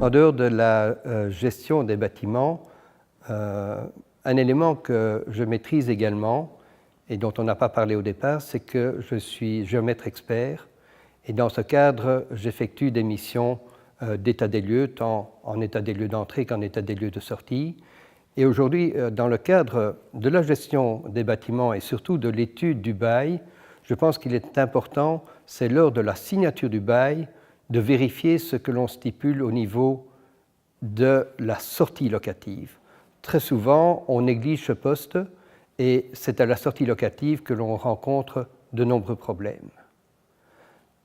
En dehors de la gestion des bâtiments, un élément que je maîtrise également et dont on n'a pas parlé au départ, c'est que je suis géomètre expert et dans ce cadre, j'effectue des missions d'état des lieux, tant en état des lieux d'entrée qu'en état des lieux de sortie. Et aujourd'hui, dans le cadre de la gestion des bâtiments et surtout de l'étude du bail, je pense qu'il est important, c'est lors de la signature du bail, de vérifier ce que l'on stipule au niveau de la sortie locative. Très souvent, on néglige ce poste et c'est à la sortie locative que l'on rencontre de nombreux problèmes.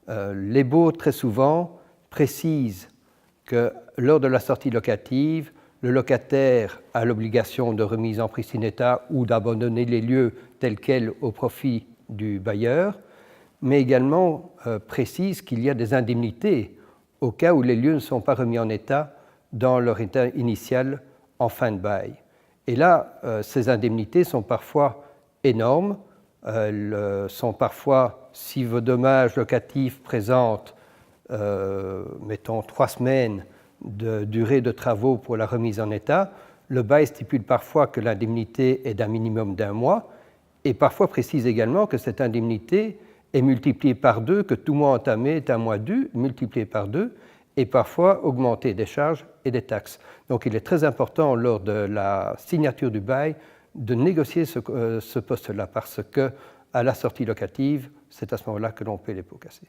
Les baux, très souvent, précisent que lors de la sortie locative, le locataire a l'obligation de remise en pristine état ou d'abandonner les lieux tels quels au profit du bailleur, mais également précise qu'il y a des indemnités au cas où les lieux ne sont pas remis en état dans leur état initial en fin de bail. Et là, ces indemnités sont parfois énormes. Elles sont parfois, si vos dommages locatifs présentent, mettons, 3 semaines de durée de travaux pour la remise en état, le bail stipule parfois que l'indemnité est d'un minimum d'1 mois et parfois précise également que cette indemnité est multipliée par 2, que tout mois entamé est un mois dû, multiplié par 2, et parfois augmenter des charges et des taxes. Donc il est très important lors de la signature du bail de négocier ce poste-là parce qu'à la sortie locative, c'est à ce moment-là que l'on paie les pots cassés.